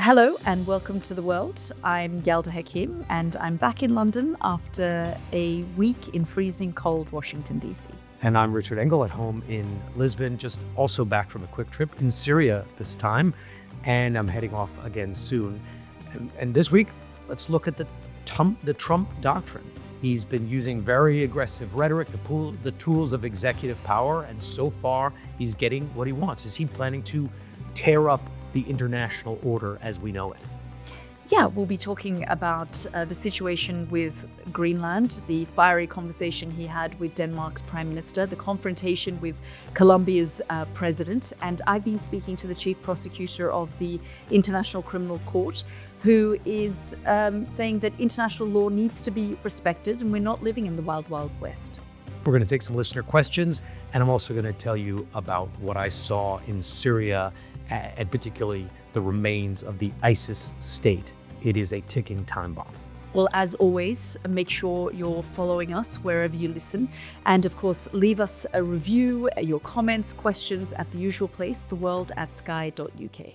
Hello and welcome to The World. I'm Yalda Hakim and I'm back in London after a week in freezing cold Washington, D.C. And I'm Richard Engel at home in Lisbon, just also back from a quick trip in Syria this time. And I'm heading off again soon. And this week, let's look at the Trump doctrine. He's been using very aggressive rhetoric, the tools of executive power, and so far he's getting what he wants. Is he planning to tear up the international order as we know it? Yeah, we'll be talking about the situation with Greenland, the fiery conversation he had with Denmark's Prime Minister, the confrontation with Colombia's president, and I've been speaking to the chief prosecutor of the International Criminal Court, who is saying that international law needs to be respected and we're not living in the wild, wild west. We're going to take some listener questions, and I'm also going to tell you about what I saw in Syria, and particularly the remains of the ISIS state. It is a ticking time bomb. Well, as always, make sure you're following us wherever you listen. And of course, leave us a review, your comments, questions at the usual place, theworld@sky.uk.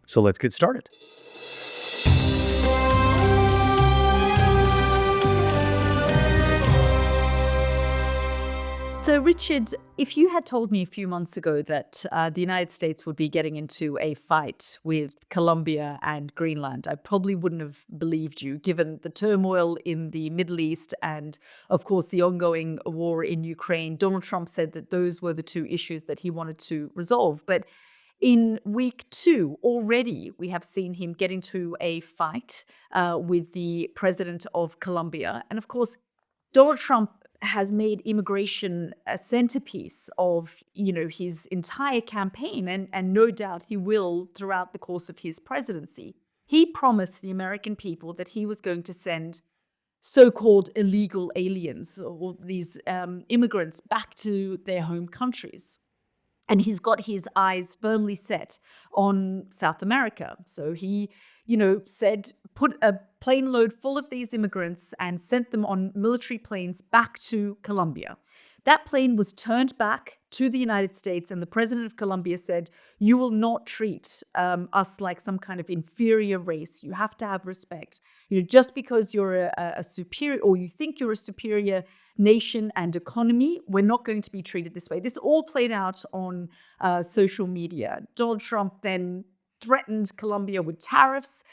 So let's get started. So, Richard, if you had told me a few months ago that the United States would be getting into a fight with Colombia and Greenland, I probably wouldn't have believed you, given the turmoil in the Middle East and, of course, the ongoing war in Ukraine. Donald Trump said that those were the two issues that he wanted to resolve. But in week 2, already, we have seen him get into a fight with the president of Colombia. And, of course, Donald Trump has made immigration a centerpiece of, his entire campaign, and no doubt he will throughout the course of his presidency. He promised the American people that he was going to send so-called illegal aliens or these immigrants back to their home countries. And he's got his eyes firmly set on South America. So he, said, put a plane load full of these immigrants and sent them on military planes back to Colombia. That plane was turned back to the United States, and the president of Colombia said, you will not treat us like some kind of inferior race. You have to have respect. Just because you're a superior, or you think you're a superior nation and economy, we're not going to be treated this way. This all played out on social media. Donald Trump then threatened Colombia with tariffs.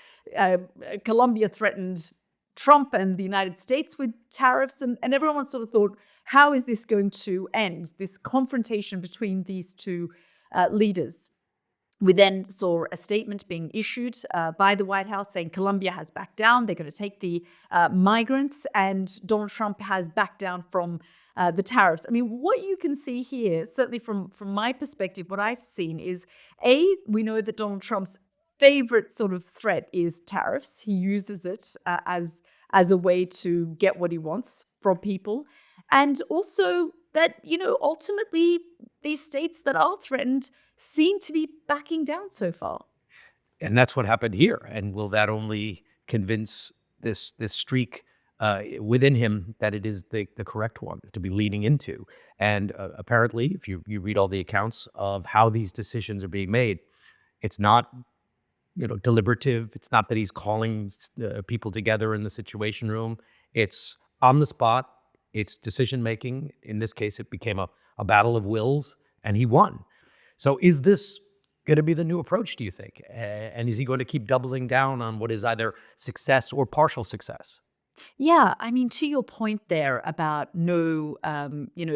Colombia threatened Trump and the United States with tariffs. And everyone sort of thought, how is this going to end, this confrontation between these two leaders? We then saw a statement being issued by the White House saying Colombia has backed down. They're going to take the migrants, and Donald Trump has backed down from the tariffs. I mean, what you can see here, certainly from my perspective, what I've seen is, we know that Donald Trump's favorite sort of threat is tariffs. He uses it as a way to get what he wants from people. And also that, ultimately these states that are threatened seem to be backing down so far. And that's what happened here. And will that only convince this streak within him that it is the correct one to be leaning into? And apparently, if you read all the accounts of how these decisions are being made, it's not deliberative. It's not that he's calling people together in the Situation Room. It's on the spot. It's decision making. In this case, it became a battle of wills, and he won. So is this going to be the new approach, do you think? And is he going to keep doubling down on what is either success or partial success? Yeah, I mean, to your point there about no,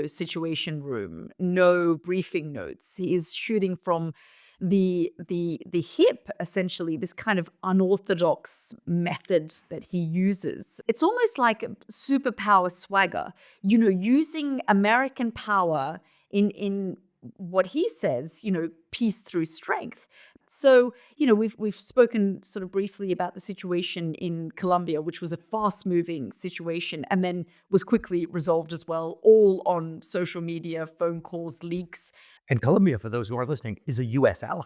Situation Room, no briefing notes. He is shooting from the hip, essentially, this kind of unorthodox method that he uses. It's almost like a superpower swagger, using American power in what he says, peace through strength. So, we've spoken sort of briefly about the situation in Colombia, which was a fast-moving situation and then was quickly resolved as well, all on social media, phone calls, leaks. And Colombia, for those who are listening, is a U.S. ally.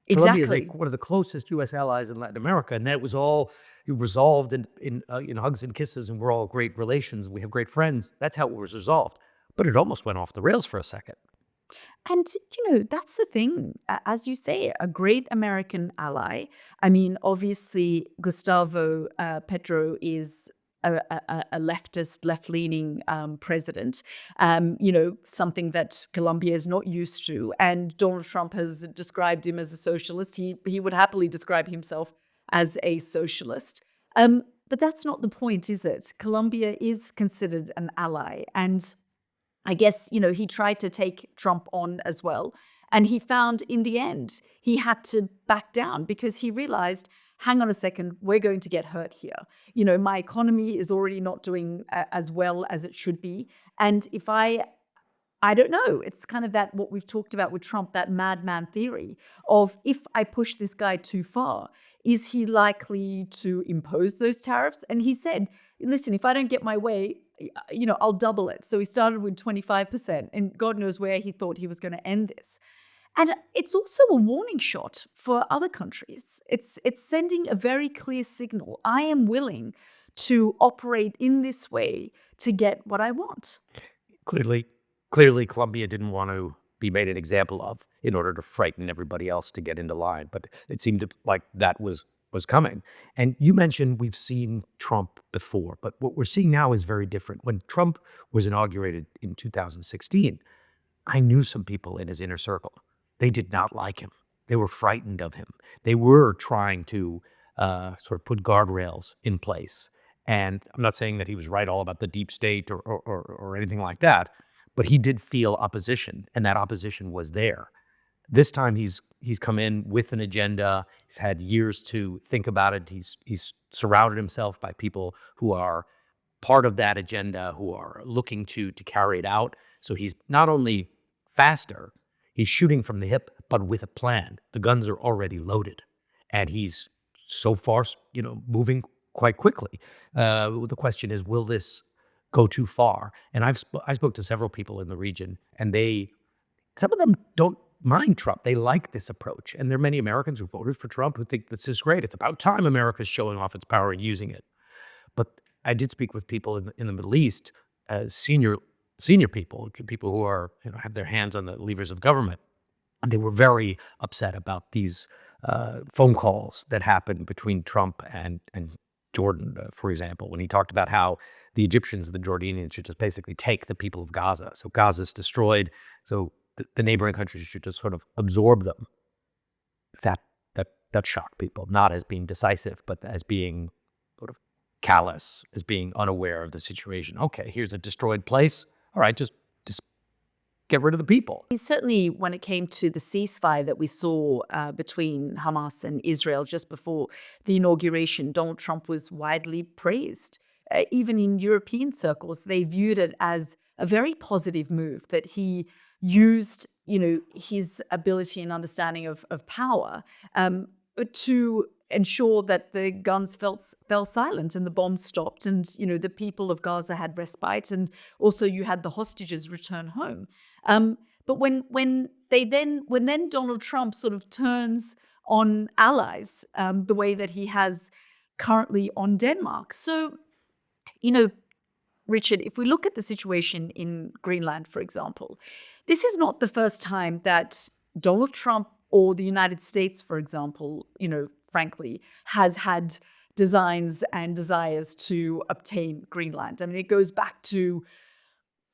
Exactly. Colombia is one of the closest U.S. allies in Latin America, and that was all resolved in hugs and kisses, and we're all great relations. We have great friends. That's how it was resolved. But it almost went off the rails for a second. And, that's the thing. As you say, a great American ally. I mean, obviously, Gustavo Petro is a leftist, left-leaning president, something that Colombia is not used to. And Donald Trump has described him as a socialist. He would happily describe himself as a socialist. But that's not the point, is it? Colombia is considered an ally. And I guess, he tried to take Trump on as well. And he found in the end, he had to back down because he realized, hang on a second, we're going to get hurt here. My economy is already not doing as well as it should be. And if I don't know. It's kind of that what we've talked about with Trump, that madman theory of if I push this guy too far, is he likely to impose those tariffs? And he said, listen, if I don't get my way, I'll double it. So he started with 25%, and God knows where he thought he was going to end this. And it's also a warning shot for other countries. It's sending a very clear signal. I am willing to operate in this way to get what I want. Clearly, Colombia didn't want to be made an example of in order to frighten everybody else to get into line. But it seemed like that was coming. And you mentioned we've seen Trump before, but what we're seeing now is very different. When Trump was inaugurated in 2016, I knew some people in his inner circle. They did not like him. They were frightened of him. They were trying to sort of put guardrails in place. And I'm not saying that he was right all about the deep state or anything like that, but he did feel opposition, and that opposition was there. This time he's come in with an agenda. He's had years to think about it. He's surrounded himself by people who are part of that agenda, who are looking to carry it out. So he's not only faster, he's shooting from the hip, but with a plan. The guns are already loaded, and he's so far, moving quite quickly. The question is, will this go too far? And I spoke to several people in the region, and some of them don't mind Trump. They like this approach. And there are many Americans who voted for Trump who think this is great. It's about time America's showing off its power and using it. But I did speak with people in the Middle East, senior people who are, have their hands on the levers of government. And they were very upset about these phone calls that happened between Trump and Jordan, for example, when he talked about how the Egyptians and the Jordanians should just basically take the people of Gaza. So Gaza's destroyed. So the neighboring countries should just sort of absorb them. That shocked people, not as being decisive, but as being sort of callous, as being unaware of the situation. Okay, here's a destroyed place. All right, just get rid of the people. Certainly, when it came to the ceasefire that we saw between Hamas and Israel just before the inauguration, Donald Trump was widely praised. Even in European circles, they viewed it as a very positive move that he used, his ability and understanding of power to ensure that the guns fell silent and the bombs stopped, and the people of Gaza had respite, and also you had the hostages return home. But when Donald Trump sort of turns on allies, the way that he has currently on Denmark. So, Richard, if we look at the situation in Greenland, for example, this is not the first time that Donald Trump or the United States, for example, frankly, has had designs and desires to obtain Greenland. I mean, it goes back to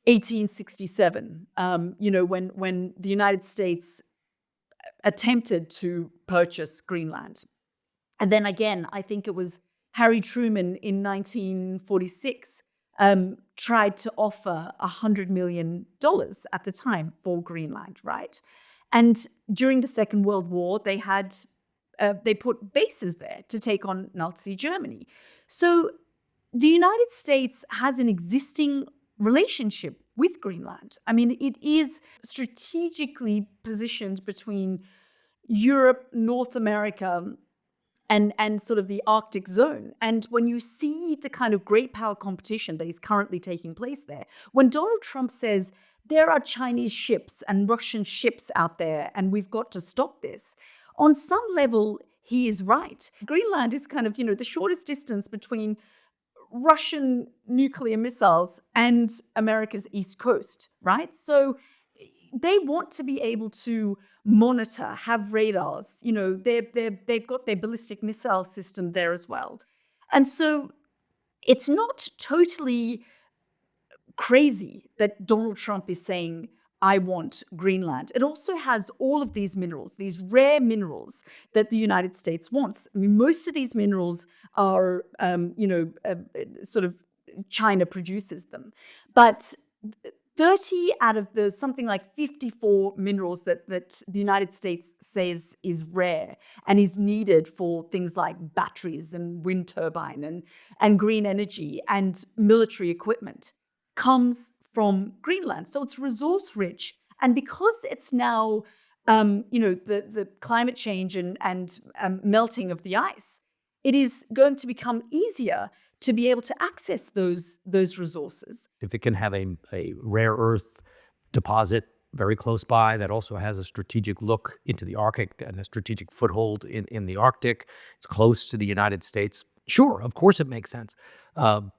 1867, when the United States attempted to purchase Greenland. And then again, I think it was Harry Truman in 1946 tried to offer $100 million at the time for Greenland, right? And during the Second World War, they put bases there to take on Nazi Germany. So the United States has an existing relationship with Greenland. I mean, it is strategically positioned between Europe, North America, and sort of the Arctic zone. And when you see the kind of great power competition that is currently taking place there, when Donald Trump says there are Chinese ships and Russian ships out there and we've got to stop this, on some level, he is right. Greenland is kind of, the shortest distance between Russian nuclear missiles and America's East Coast, right? So, they want to be able to monitor, have radars. They've got their ballistic missile system there as well. And so it's not totally crazy that Donald Trump is saying, I want Greenland. It also has all of these minerals, these rare minerals that the United States wants. I mean, most of these minerals are, sort of China produces them. But 30 out of the something like 54 minerals that the United States says is rare and is needed for things like batteries and wind turbine and green energy and military equipment comes from Greenland. So it's resource rich. And because it's now, the climate change and melting of the ice, it is going to become easier to be able to access those resources. If it can have a rare earth deposit very close by that also has a strategic look into the Arctic and a strategic foothold in the Arctic, it's close to the United States. Sure, of course it makes sense. But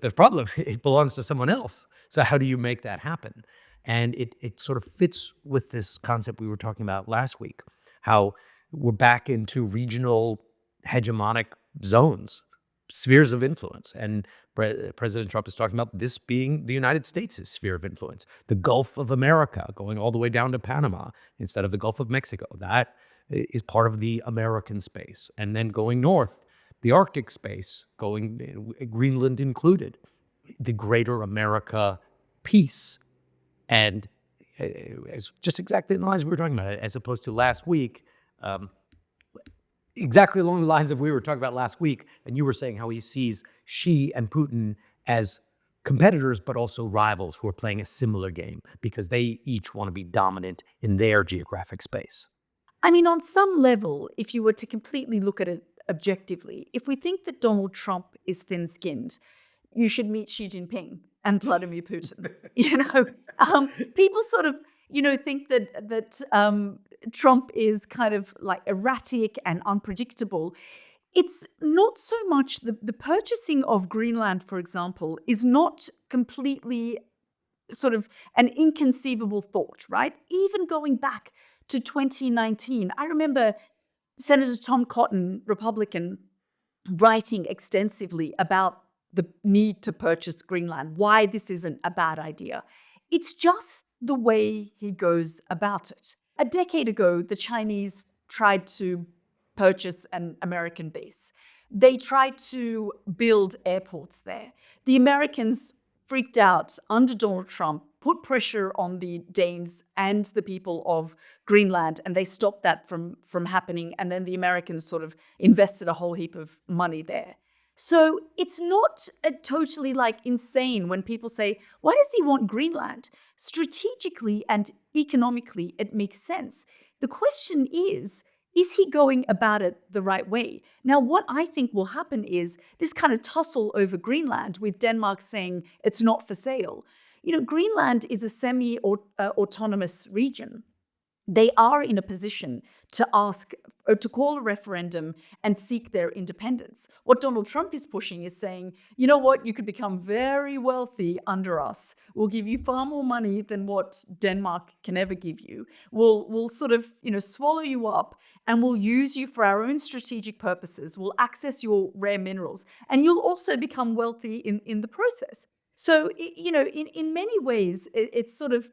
the problem, it belongs to someone else. So how do you make that happen? And it sort of fits with this concept we were talking about last week, how we're back into regional hegemonic zones, spheres of influence. And President Trump is talking about this being the United States' sphere of influence. The Gulf of America going all the way down to Panama instead of the Gulf of Mexico. That is part of the American space. And then going north, the Arctic space, going Greenland included, the greater America piece. And it's just exactly in the lines we were talking about, as opposed to last week, exactly along the lines of we were talking about last week, and you were saying how he sees Xi and Putin as competitors, but also rivals who are playing a similar game because they each want to be dominant in their geographic space. I mean, on some level, if you were to completely look at it objectively, if we think that Donald Trump is thin-skinned, you should meet Xi Jinping and Vladimir Putin. People sort of, think that Trump is kind of like erratic and unpredictable. It's not so much the purchasing of Greenland, for example, is not completely sort of an inconceivable thought, right? Even going back to 2019, I remember Senator Tom Cotton, Republican, writing extensively about the need to purchase Greenland, why this isn't a bad idea. It's just the way he goes about it. A decade ago, the Chinese tried to purchase an American base. They tried to build airports there. The Americans freaked out under Donald Trump, put pressure on the Danes and the people of Greenland, and they stopped that from happening. And then the Americans sort of invested a whole heap of money there. So it's not totally like insane when people say, why does he want Greenland? Strategically and economically, it makes sense. The question is he going about it the right way? Now, what I think will happen is this kind of tussle over Greenland with Denmark saying it's not for sale. Greenland is a semi-autonomous region. They are in a position to ask or to call a referendum and seek their independence. What Donald Trump is pushing is saying, you know what, you could become very wealthy under us. We'll give you far more money than what Denmark can ever give you. We'll sort of, swallow you up and we'll use you for our own strategic purposes. We'll access your rare minerals and you'll also become wealthy in the process. So, in many ways, it's sort of,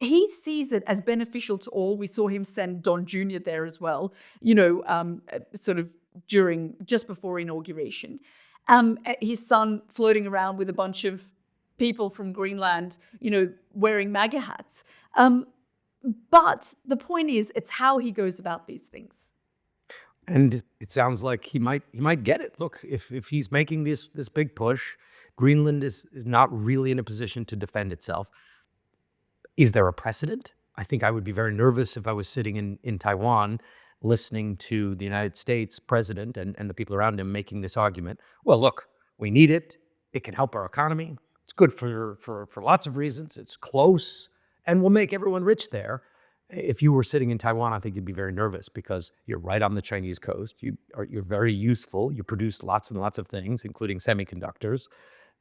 he sees it as beneficial to all. We saw him send Don Jr. there as well, sort of just before inauguration. His son floating around with a bunch of people from Greenland, wearing MAGA hats. But the point is, it's how he goes about these things. And it sounds like he might get it. Look, if he's making this big push, Greenland is not really in a position to defend itself. Is there a precedent? I think I would be very nervous if I was sitting in Taiwan listening to the United States president and the people around him making this argument. Well, look, we need it. It can help our economy. It's good for lots of reasons. It's close and will make everyone rich there. If you were sitting in Taiwan, I think you'd be very nervous because you're right on the Chinese coast. You're very useful. You produce lots and lots of things, including semiconductors.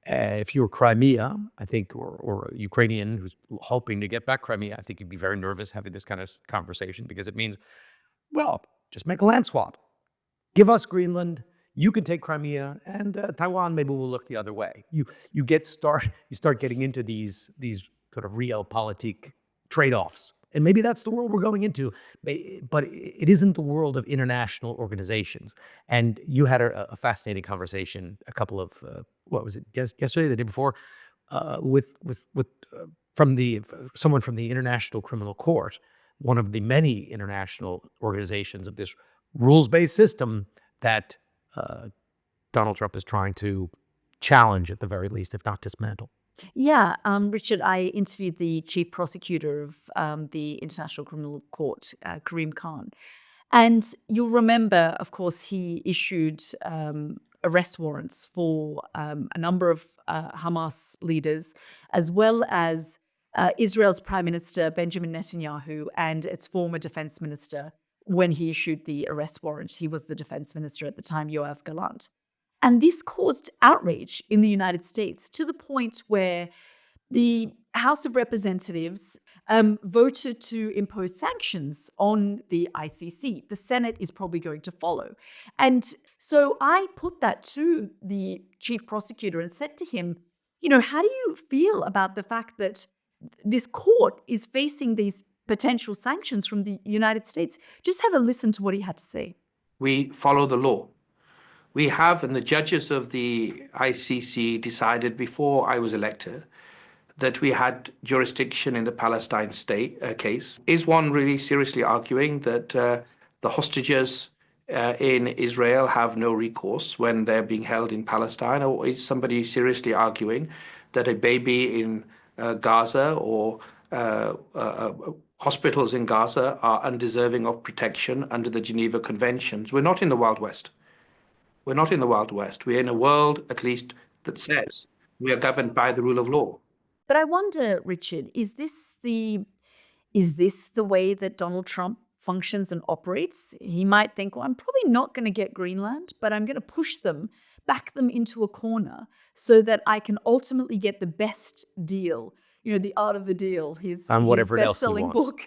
If you were Crimea, I think, or a Ukrainian who's hoping to get back Crimea, I think you'd be very nervous having this kind of conversation, because it means, well, just make a land swap. Give us Greenland, you can take Crimea, and Taiwan maybe will look the other way. You start getting into these sort of realpolitik trade-offs. And maybe that's the world we're going into, but it isn't the world of international organizations. And you had a fascinating conversation a couple of, what was it, yesterday, the day before, with someone from the International Criminal Court, one of the many international organizations of this rules-based system that Donald Trump is trying to challenge, at the very least, if not dismantle. Yeah, Richard, I interviewed the chief prosecutor of the International Criminal Court, Karim Khan. And you'll remember, of course, he issued arrest warrants for a number of Hamas leaders, as well as Israel's Prime Minister, Benjamin Netanyahu, and its former defense minister. When he issued the arrest warrant, he was the defense minister at the time, Yoav Gallant. And this caused outrage in the United States to the point where the House of Representatives voted to impose sanctions on the ICC. The Senate is probably going to follow. And so I put that to the chief prosecutor and said to him, how do you feel about the fact that this court is facing these potential sanctions from the United States? Just have a listen to what he had to say. We follow the law. We have, and the judges of the ICC decided before I was elected, that we had jurisdiction in the Palestine state case. Is one really seriously arguing that the hostages in Israel have no recourse when they're being held in Palestine? Or is somebody seriously arguing that a baby in Gaza or hospitals in Gaza are undeserving of protection under the Geneva Conventions? We're not in the Wild West. We're not in the Wild West. We're in a world, at least, that says we are governed by the rule of law. But I wonder, Richard, is this the way that Donald Trump functions and operates? He might think, well, I'm probably not going to get Greenland, but I'm going to push them, back them into a corner so that I can ultimately get the best deal. The Art of the Deal, his best-selling book.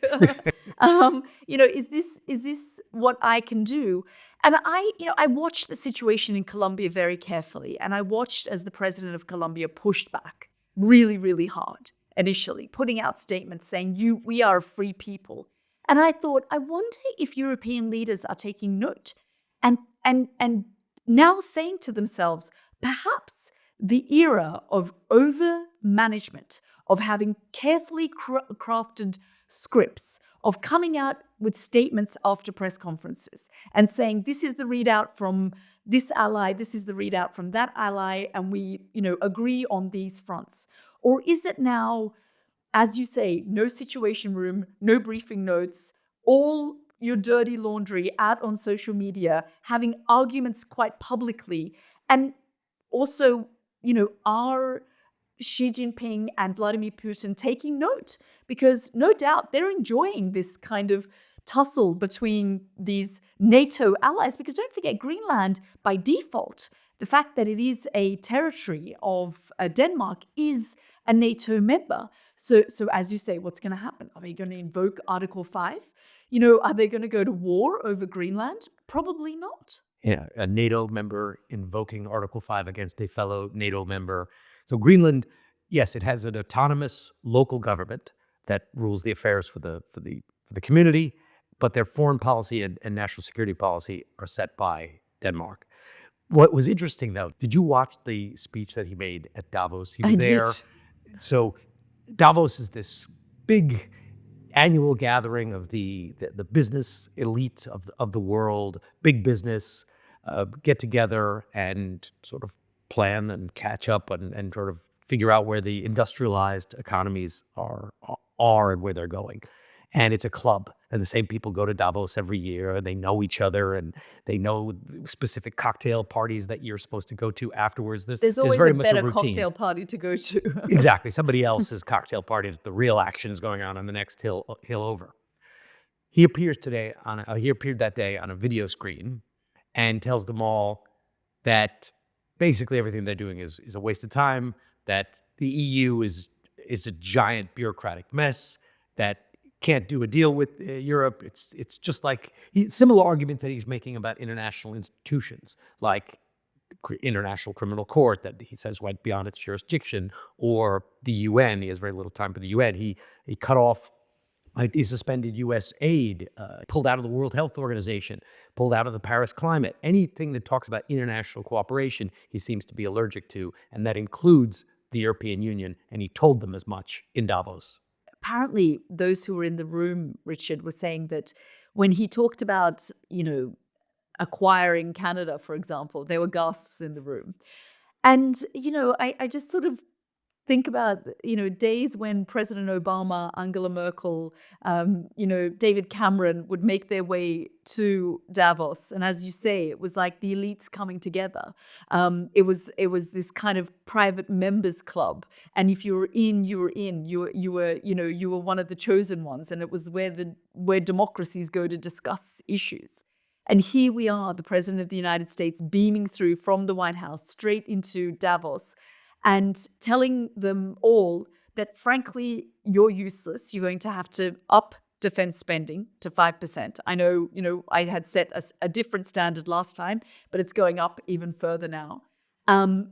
Is this what I can do? And I watched the situation in Colombia very carefully, and I watched as the president of Colombia pushed back really, really hard initially, putting out statements saying, we are a free people. And I thought, I wonder if European leaders are taking note and now saying to themselves, perhaps the era of over-management, of having carefully crafted scripts, of coming out with statements after press conferences and saying, this is the readout from this ally, this is the readout from that ally, and we, agree on these fronts? Or is it now, as you say, no situation room, no briefing notes, all your dirty laundry out on social media, having arguments quite publicly, and also, are Xi Jinping and Vladimir Putin taking note? Because no doubt they're enjoying this kind of tussle between these NATO allies. Because don't forget, Greenland, by default, the fact that it is a territory of Denmark is a NATO member. So as you say, what's going to happen? Are they going to invoke Article 5? Are they going to go to war over Greenland? Probably not. Yeah, a NATO member invoking Article 5 against a fellow NATO member. So Greenland, yes, it has an autonomous local government that rules the affairs for the community, but their foreign policy and national security policy are set by Denmark. What was interesting, though, did you watch the speech that he made at Davos? He was there. Did. So Davos is this big annual gathering of the business elite of the world, big business, get together and sort of plan and catch up and sort of figure out where the industrialized economies are and where they're going. And it's a club, and the same people go to Davos every year, and they know each other, and they know specific cocktail parties that you're supposed to go to afterwards. There's always very a better cocktail party to go to. Exactly. Somebody else's cocktail party that the real action is going on the next hill over. He appeared that day on a video screen and tells them all that basically everything they're doing is a waste of time, that the EU is a giant bureaucratic mess, that can't do a deal with Europe. It's just like similar argument that he's making about international institutions, like International Criminal Court, that he says went beyond its jurisdiction, or the UN. He has very little time for the UN. He cut off, he suspended U.S. aid, pulled out of the World Health Organization, pulled out of the Paris Climate. Anything that talks about international cooperation, he seems to be allergic to, and that includes the European Union, and he told them as much in Davos. Apparently, those who were in the room, Richard, were saying that when he talked about, acquiring Canada, for example, there were gasps in the room. And, I just sort of think about, days when President Obama, Angela Merkel, David Cameron would make their way to Davos. And as you say, it was like the elites coming together. It was this kind of private members club. And if you were in, you were in. You were one of the chosen ones. And it was where democracies go to discuss issues. And here we are, the President of the United States, beaming through from the White House straight into Davos, and telling them all that, frankly, you're useless. You're going to have to up defense spending to 5%. I know, I had set a different standard last time, but it's going up even further now. And,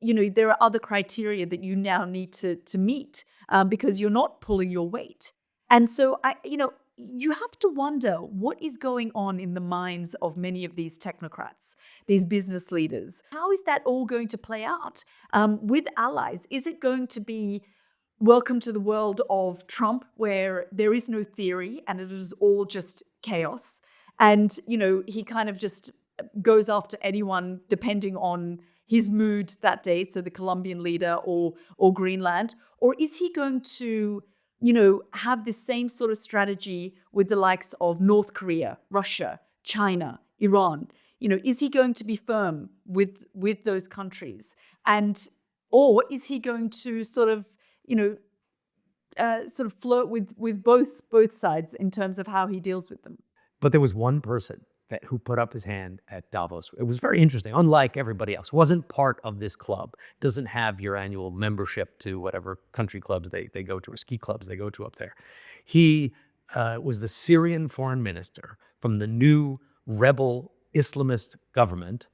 there are other criteria that you now need to meet because you're not pulling your weight. And so, you have to wonder what is going on in the minds of many of these technocrats, these business leaders. How is that all going to play out with allies? Is it going to be welcome to the world of Trump, where there is no theory and it is all just chaos? And, he kind of just goes after anyone depending on his mood that day, so the Colombian leader or Greenland? Or is he going to have this same sort of strategy with the likes of North Korea, Russia, China, Iran? Is he going to be firm with those countries? Or is he going to sort of flirt with both sides in terms of how he deals with them? But there was one person who put up his hand at Davos. It was very interesting. Unlike everybody else, wasn't part of this club, doesn't have your annual membership to whatever country clubs they go to, or ski clubs they go to up there. He was the Syrian foreign minister from the new rebel Islamist government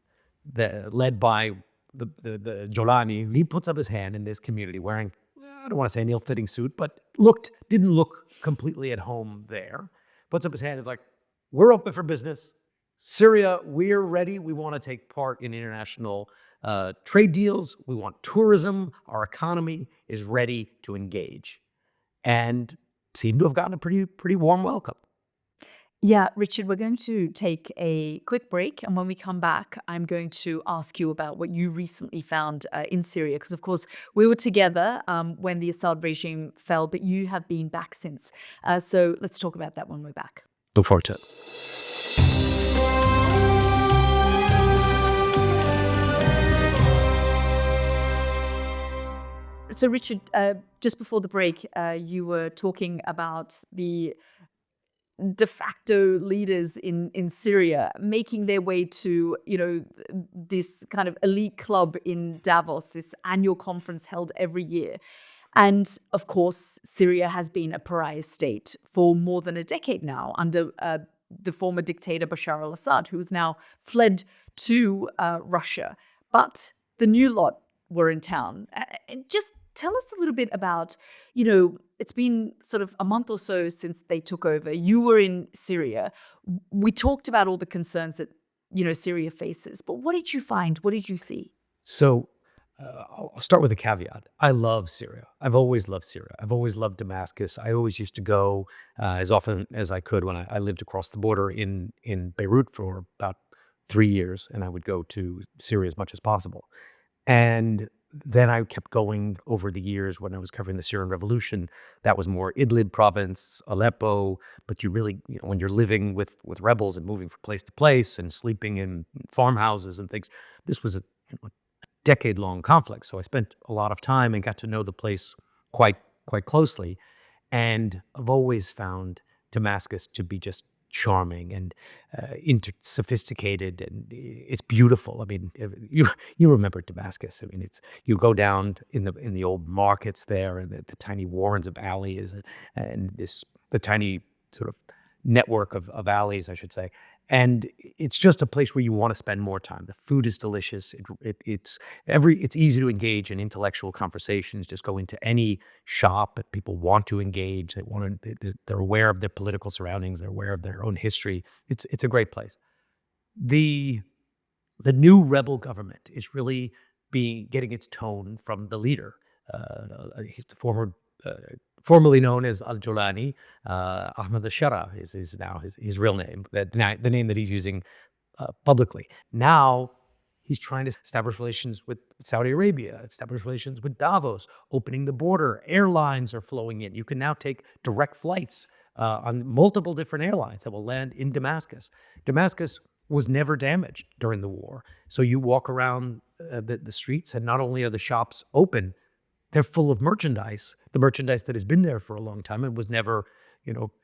led by the Jolani. He puts up his hand in this community wearing, I don't want to say an ill-fitting suit, but didn't look completely at home there. Puts up his hand and is like, we're open for business. Syria, we're ready. We want to take part in international trade deals. We want tourism. Our economy is ready to engage. And seemed to have gotten a pretty warm welcome. Yeah, Richard, we're going to take a quick break. And when we come back, I'm going to ask you about what you recently found in Syria. Because, of course, we were together when the Assad regime fell, but you have been back since. So let's talk about that when we're back. Look forward to it. So, Richard, just before the break, you were talking about the de facto leaders in Syria making their way to, this kind of elite club in Davos, this annual conference held every year. And of course, Syria has been a pariah state for more than a decade now under the former dictator Bashar al-Assad, who has now fled to Russia. But the new lot were in town. Just tell us a little bit about, it's been sort of a month or so since they took over. You were in Syria. We talked about all the concerns that, Syria faces. But what did you find? What did you see? So I'll start with a caveat. I love Syria. I've always loved Syria. I've always loved Damascus. I always used to go as often as I could when I lived across the border in Beirut for about 3 years, and I would go to Syria as much as possible. And then I kept going over the years when I was covering the Syrian revolution. That was more Idlib province, Aleppo. But you really, when you're living with rebels and moving from place to place and sleeping in farmhouses and things, this was a decade-long conflict. So I spent a lot of time and got to know the place quite closely. And I've always found Damascus to be just charming and sophisticated, and it's beautiful. I mean, you remember Damascus. I mean, you go down in the old markets there, and the tiny warrens of alleys, and the tiny sort of network of alleys, I should say. And it's just a place where you want to spend more time. The food is delicious. It's easy to engage in intellectual conversations. Just go into any shop, and people want to engage. They're aware of their political surroundings. They're aware of their own history. It's a great place. The new rebel government is really getting its tone from the leader, formerly known as Al-Jolani. Ahmed al-Shara is now his real name, the name that he's using publicly. Now he's trying to establish relations with Saudi Arabia, establish relations with Davos, opening the border. Airlines are flowing in. You can now take direct flights on multiple different airlines that will land in Damascus. Damascus was never damaged during the war. So you walk around the streets, and not only are the shops open, they're full of merchandise, the merchandise that has been there for a long time and was never,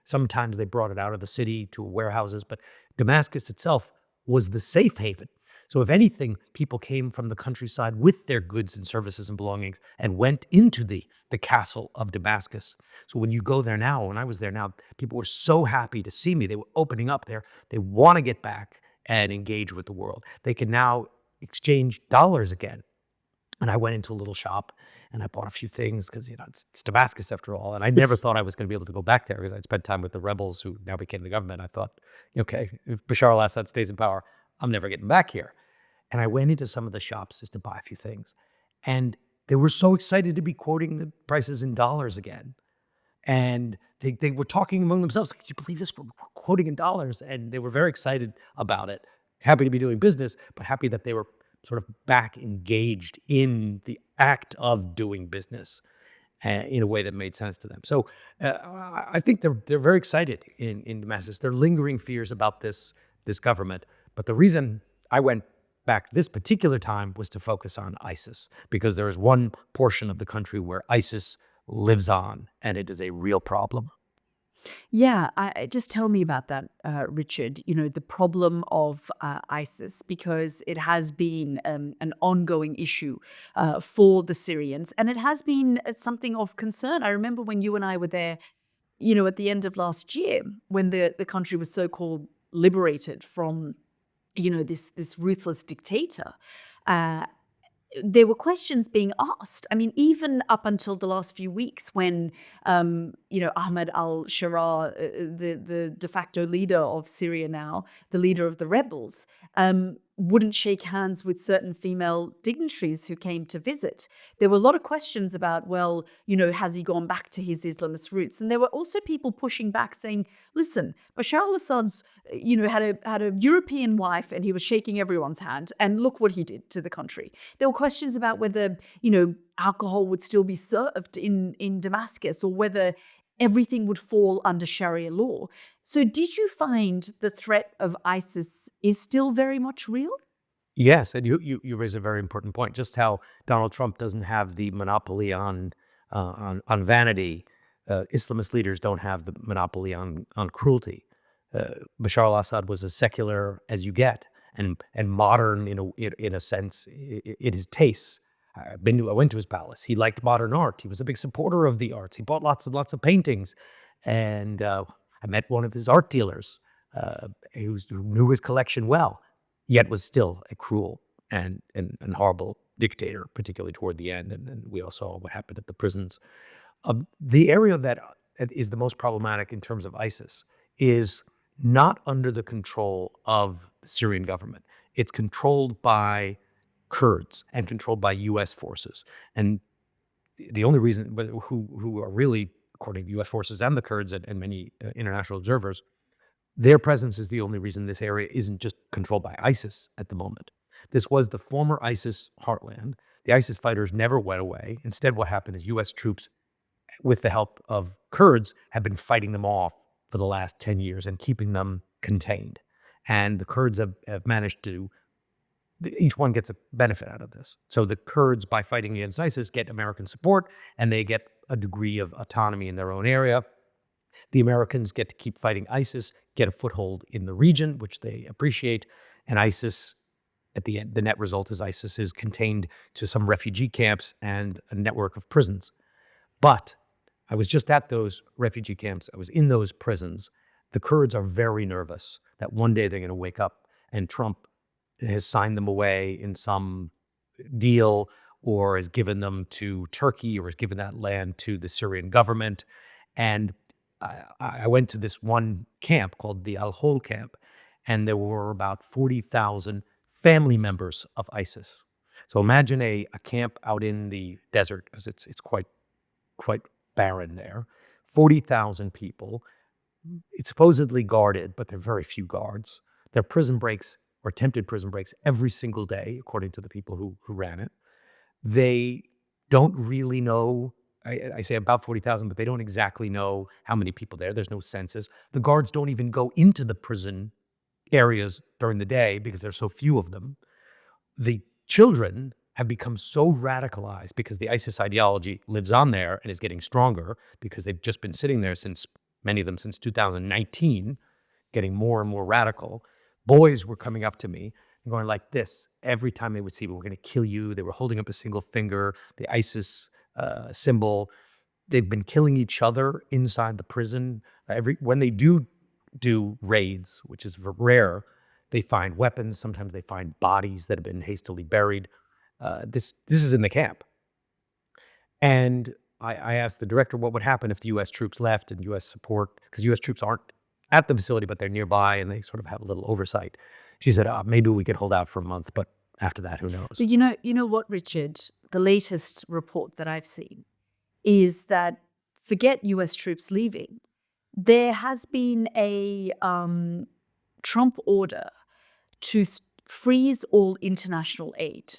sometimes they brought it out of the city to warehouses, but Damascus itself was the safe haven. So if anything, people came from the countryside with their goods and services and belongings and went into the castle of Damascus. So when you go there now, when I was there now, people were so happy to see me. They were opening up there. They want to get back and engage with the world. They can now exchange dollars again. And I went into a little shop and I bought a few things because, it's Damascus after all. And I never thought I was going to be able to go back there because I'd spent time with the rebels who now became the government. I thought, okay, if Bashar al-Assad stays in power, I'm never getting back here. And I went into some of the shops just to buy a few things. And they were so excited to be quoting the prices in dollars again. And they were talking among themselves, like, can you believe this? We're quoting in dollars. And they were very excited about it, happy to be doing business, but happy that they were sort of back engaged in the act of doing business in a way that made sense to them. So I think they're very excited in Damascus. There are lingering fears about this government. But the reason I went back this particular time was to focus on ISIS, because there is one portion of the country where ISIS lives on, and it is a real problem. Yeah, just tell me about that, Richard. The problem of ISIS, because it has been an ongoing issue for the Syrians, and it has been something of concern. I remember when you and I were there, at the end of last year, when the country was so-called liberated from, this ruthless dictator. There were questions being asked. I mean, even up until the last few weeks when, Ahmed al-Shara, the de facto leader of Syria now, the leader of the rebels, wouldn't shake hands with certain female dignitaries who came to visit. There were a lot of questions about, well, has he gone back to his Islamist roots? And there were also people pushing back saying, listen, Bashar al-Assad's, had a European wife and he was shaking everyone's hand. And look what he did to the country. There were questions about whether, alcohol would still be served in Damascus, or whether everything would fall under Sharia law. So did you find the threat of ISIS is still very much real? Yes, and you raise a very important point. Just how Donald Trump doesn't have the monopoly on vanity. Islamist leaders don't have the monopoly on cruelty. Bashar al-Assad was as secular as you get, and modern in a sense in his tastes. I went to his palace. He liked modern art. He was a big supporter of the arts. He bought lots and lots of paintings. And I met one of his art dealers who knew his collection well, yet was still a cruel and horrible dictator, particularly toward the end. And we all saw what happened at the prisons. The area that is the most problematic in terms of ISIS is not under the control of the Syrian government. It's controlled by Kurds and controlled by U.S. forces. And the only reason who are really, according to U.S. forces and the Kurds and many international observers, their presence is the only reason this area isn't just controlled by ISIS at the moment. This was the former ISIS heartland. The ISIS fighters never went away. Instead, what happened is U.S. troops, with the help of Kurds, have been fighting them off for the last 10 years and keeping them contained. And the Kurds have managed to, each one gets a benefit out of this. So the Kurds, by fighting against ISIS, get American support, and they get a degree of autonomy in their own area. The Americans get to keep fighting ISIS, get a foothold in the region, which they appreciate, and ISIS, at the end, the net result is ISIS is contained to some refugee camps and a network of prisons. But I was just at those refugee camps. I was in those prisons. The Kurds are very nervous that one day they're going to wake up and Trump has signed them away in some deal or has given them to Turkey or has given that land to the Syrian government. And I went to this one camp called the Al-Hol camp, and there were about 40,000 family members of ISIS. So imagine a camp out in the desert, because it's quite barren there. 40,000 people. It's supposedly guarded, but there are very few guards. There are prison breaks or attempted prison breaks every single day, according to the people who ran it. They don't really know, I say about 40,000, but they don't exactly know how many people there. There's no census. The guards don't even go into the prison areas during the day because there's so few of them. The children have become so radicalized because the ISIS ideology lives on there and is getting stronger because they've just been sitting there many of them since 2019, getting more and more radical. Boys were coming up to me and going like this every time they would see me. We're going to kill you. They were holding up a single finger, the ISIS symbol. They've been killing each other inside the prison. When they do raids, which is rare, they find weapons. Sometimes they find bodies that have been hastily buried. This is in the camp. And I asked the director what would happen if the U.S. troops left and U.S. support, because U.S. troops aren't at the facility, but they're nearby and they sort of have a little oversight. She said, maybe we could hold out for a month, but after that, who knows? But you know what, Richard? The latest report that I've seen is that, forget U.S. troops leaving, there has been a Trump order to freeze all international aid.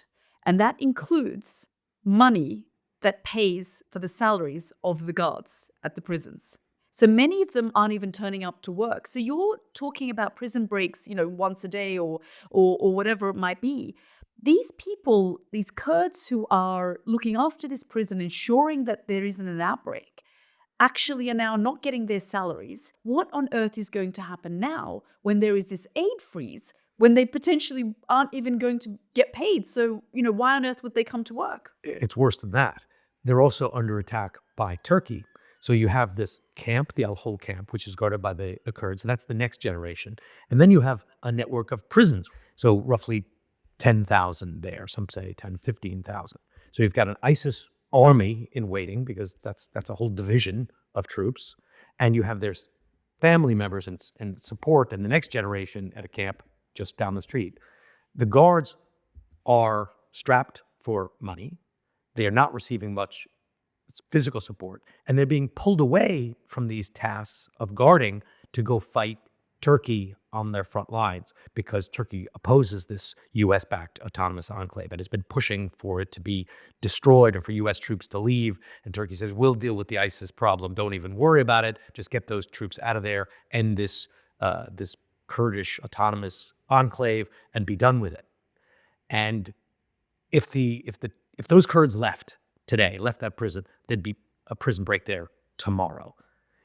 And that includes money that pays for the salaries of the guards at the prisons. So many of them aren't even turning up to work. So you're talking about prison breaks, once a day or whatever it might be. These people, these Kurds who are looking after this prison, ensuring that there isn't an outbreak, actually are now not getting their salaries. What on earth is going to happen now when there is this aid freeze, when they potentially aren't even going to get paid? So, why on earth would they come to work? It's worse than that. They're also under attack by Turkey. So you have this camp, the Al-Hol camp, which is guarded by the Kurds. That's the next generation. And then you have a network of prisons. So roughly 10,000 there. Some say 10, 15,000. So you've got an ISIS army in waiting, because that's a whole division of troops. And you have their family members and support and the next generation at a camp just down the street. The guards are strapped for money. They are not receiving much physical support, and they're being pulled away from these tasks of guarding to go fight Turkey on their front lines, because Turkey opposes this U.S.-backed autonomous enclave and has been pushing for it to be destroyed and for U.S. troops to leave. And Turkey says, we'll deal with the ISIS problem. Don't even worry about it. Just get those troops out of there, end this Kurdish autonomous enclave, and be done with it. And if those Kurds left that prison, there'd be a prison break there tomorrow.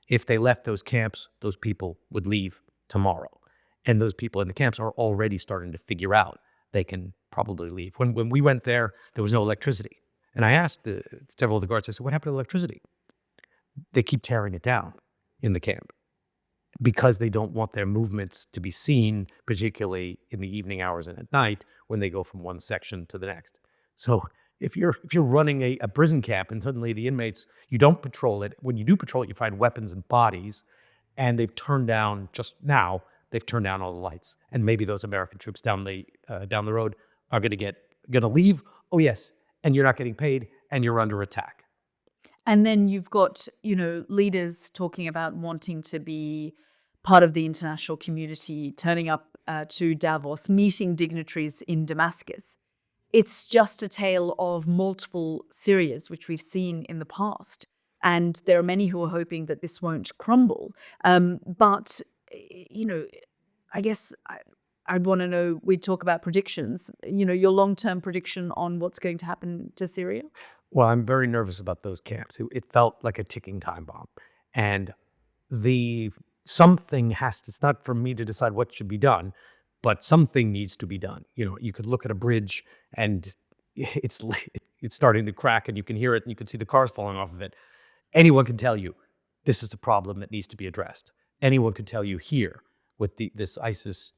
If they left those camps, those people would leave tomorrow. And those people in the camps are already starting to figure out they can probably leave. When we went there was no electricity. And I asked several of the guards, I said, what happened to electricity? They keep tearing it down in the camp because they don't want their movements to be seen, particularly in the evening hours and at night when they go from one section to the next. So if you're running a prison camp and suddenly the inmates, you don't patrol it. When you do patrol it, you find weapons and bodies, and they've turned down all the lights. And maybe those American troops down the road are gonna leave. Oh yes, and you're not getting paid, and you're under attack. And then you've got leaders talking about wanting to be part of the international community, turning up to Davos, meeting dignitaries in Damascus. It's just a tale of multiple Syrias, which we've seen in the past. And there are many who are hoping that this won't crumble. But, I guess I'd want to know, we talk about predictions, your long-term prediction on what's going to happen to Syria? Well, I'm very nervous about those camps. It felt like a ticking time bomb. And something has to, it's not for me to decide what should be done, but something needs to be done. You could look at a bridge and it's starting to crack and you can hear it and you can see the cars falling off of it. Anyone can tell you this is a problem that needs to be addressed. Anyone could tell you here with this ISIS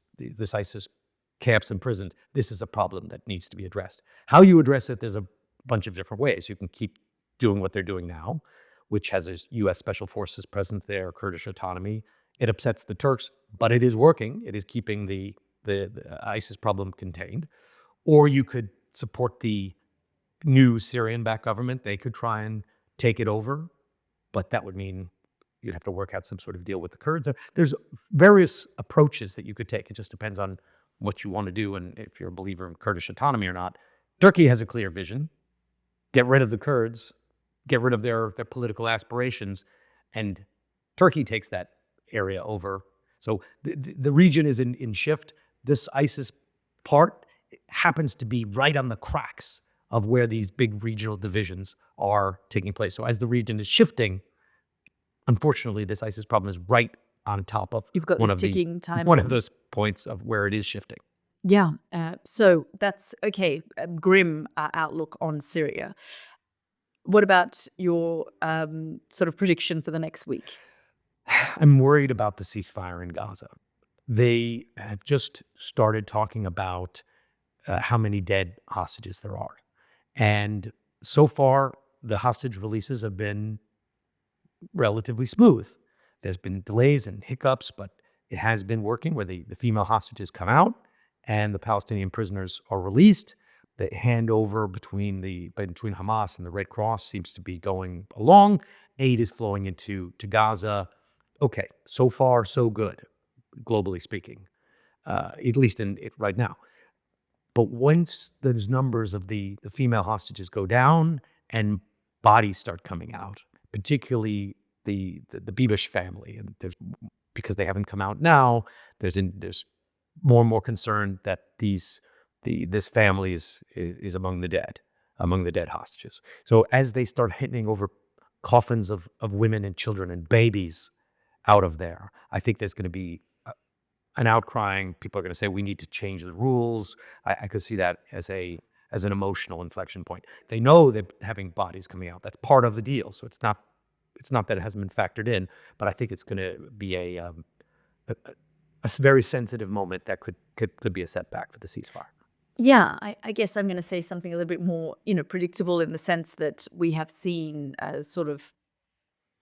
camps and prisons, this is a problem that needs to be addressed. How you address it, there's a bunch of different ways. You can keep doing what they're doing now, which has a U.S. Special Forces presence there, Kurdish autonomy. It upsets the Turks, but it is working. It is keeping the ISIS problem contained. Or you could support the new Syrian-backed government. They could try and take it over, but that would mean you'd have to work out some sort of deal with the Kurds. There's various approaches that you could take. It just depends on what you want to do and if you're a believer in Kurdish autonomy or not. Turkey has a clear vision. Get rid of the Kurds, get rid of their political aspirations, and Turkey takes that area over. So the region is in shift. This ISIS part happens to be right on the cracks of where these big regional divisions are taking place. So as the region is shifting, unfortunately, this ISIS problem is right on top of You've got one this of ticking time one bomb. of those points of where it is shifting. Yeah. So that's okay. A grim outlook on Syria. What about your sort of prediction for the next week? I'm worried about the ceasefire in Gaza. They have just started talking about how many dead hostages there are. And so far, the hostage releases have been relatively smooth. There's been delays and hiccups, but it has been working where the female hostages come out and the Palestinian prisoners are released. The handover between Hamas and the Red Cross seems to be going along. Aid is flowing into Gaza. Okay, so far so good, globally speaking, at least in it right now. But once those numbers of the female hostages go down and bodies start coming out, particularly the Bibish family, and because they haven't come out now, there's more and more concern that this family is among the dead hostages. So as they start handing over coffins of women and children and babies out of there, I think there's going to be an outcrying. People are going to say we need to change the rules. I could see that as an emotional inflection point. They know that having bodies coming out, that's part of the deal. So it's not that it hasn't been factored in, but I think it's going to be a very sensitive moment that could be a setback for the ceasefire. Yeah, I guess I'm going to say something a little bit more, predictable in the sense that we have seen sort of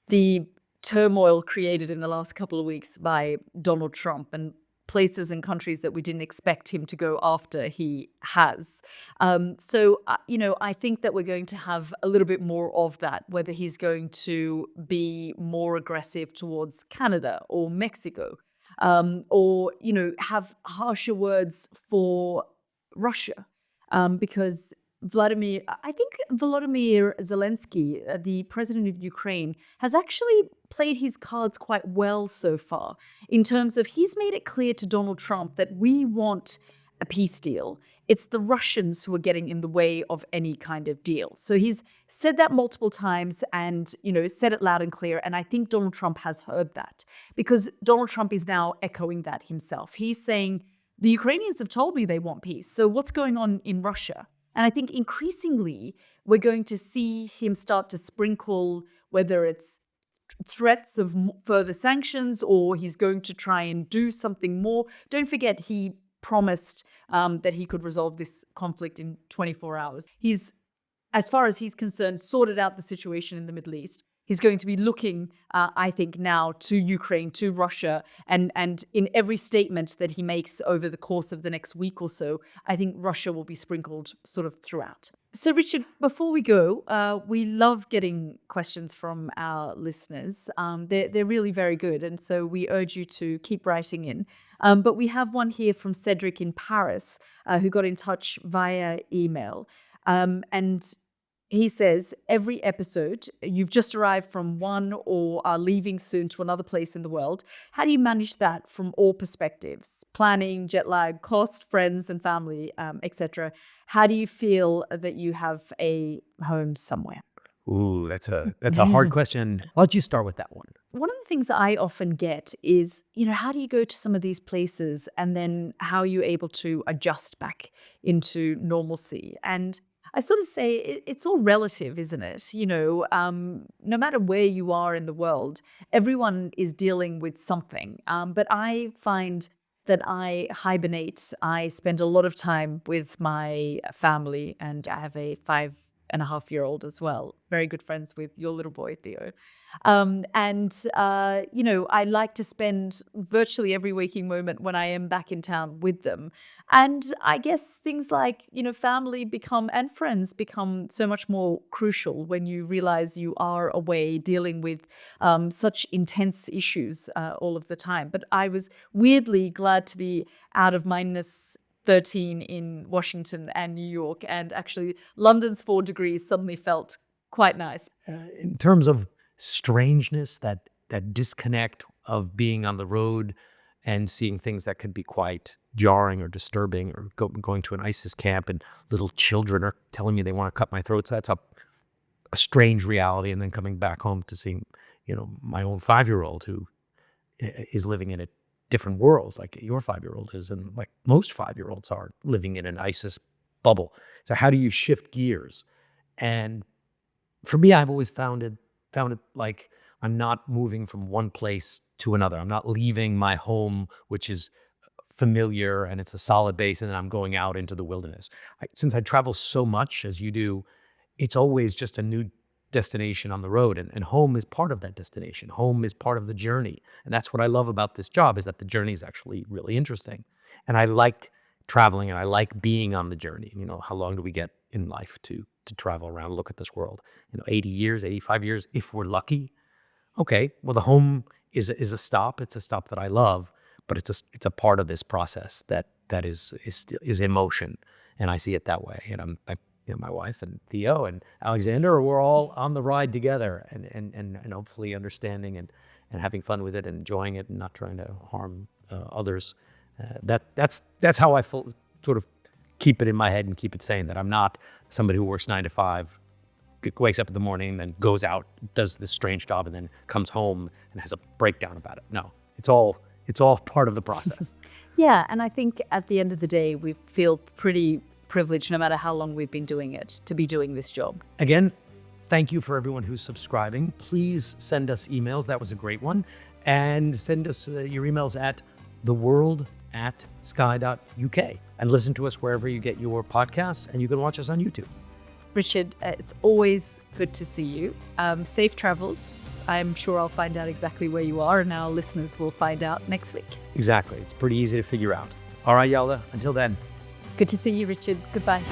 the turmoil created in the last couple of weeks by Donald Trump and places and countries that we didn't expect him to go after, he has. So I think that we're going to have a little bit more of that, whether he's going to be more aggressive towards Canada or Mexico, or, have harsher words for Russia, because I think Volodymyr Zelensky, the president of Ukraine, has actually played his cards quite well so far in terms of he's made it clear to Donald Trump that we want a peace deal. It's the Russians who are getting in the way of any kind of deal. So he's said that multiple times and, said it loud and clear. And I think Donald Trump has heard that because Donald Trump is now echoing that himself. He's saying, the Ukrainians have told me they want peace. So what's going on in Russia? And I think increasingly we're going to see him start to sprinkle, whether it's threats of further sanctions or he's going to try and do something more. Don't forget, he promised that he could resolve this conflict in 24 hours. He's, as far as he's concerned, sorted out the situation in the Middle East. He's going to be looking, I think, now to Ukraine, to Russia, and in every statement that he makes over the course of the next week or so, I think Russia will be sprinkled sort of throughout. So, Richard, before we go, we love getting questions from our listeners. They're really very good, and so we urge you to keep writing in. But we have one here from Cedric in Paris, who got in touch via email, and he says, every episode, you've just arrived from one or are leaving soon to another place in the world. How do you manage that from all perspectives? Planning, jet lag, cost, friends and family, etc. How do you feel that you have a home somewhere? Ooh, that's a hard question. Why don't you start with that one? One of the things I often get is, how do you go to some of these places and then how are you able to adjust back into normalcy? And I sort of say it's all relative, isn't it? No matter where you are in the world, everyone is dealing with something. But I find that I hibernate. I spend a lot of time with my family, and I have a 5.5-year-old as well. Very good friends with your little boy, Theo. I like to spend virtually every waking moment when I am back in town with them. And I guess things like, family and friends become so much more crucial when you realize you are away dealing with such intense issues all of the time. But I was weirdly glad to be out of -13 in Washington and New York. And actually, London's 4 degrees suddenly felt quite nice. In terms of strangeness, that disconnect of being on the road and seeing things that could be quite jarring or disturbing, or going to an ISIS camp and little children are telling me they want to cut my throat. So that's a strange reality. And then coming back home to seeing, my own 5-year-old who is living in a different world, like your 5-year-old is, and like most 5-year-olds are living in an ISIS bubble. So how do you shift gears? And for me, I've always found it like I'm not moving from one place to another. I'm not leaving my home, which is familiar and it's a solid base, and then I'm going out into the wilderness. Since I travel so much as you do, it's always just a new destination on the road, and home is part of that destination. Home is part of the journey, and that's what I love about this job, is that the journey is actually really interesting, and I like traveling and I like being on the journey. How long do we get in life to travel around, look at this world? 80 years, 85 years, if we're lucky. Okay, well, the home is a stop. It's a stop that I love, but it's a part of this process that is in motion, and I see it that way. And my wife and Theo and Alexander, we're all on the ride together, and hopefully understanding and having fun with it and enjoying it and not trying to harm others. That's how I sort of keep it in my head and keep it sane, that I'm not somebody who works 9 to 5, wakes up in the morning, then goes out, does this strange job, and then comes home and has a breakdown about it. No, it's all part of the process. Yeah, and I think at the end of the day, we feel pretty privileged, no matter how long we've been doing it, to be doing this job. Again, thank you for everyone who's subscribing. Please send us emails. That was a great one. And send us your emails at theworld@sky.uk. And listen to us wherever you get your podcasts, and you can watch us on YouTube. Richard, it's always good to see you. Safe travels. I'm sure I'll find out exactly where you are, and our listeners will find out next week. Exactly. It's pretty easy to figure out. All right, Yalda, until then. Good to see you, Richard. Goodbye.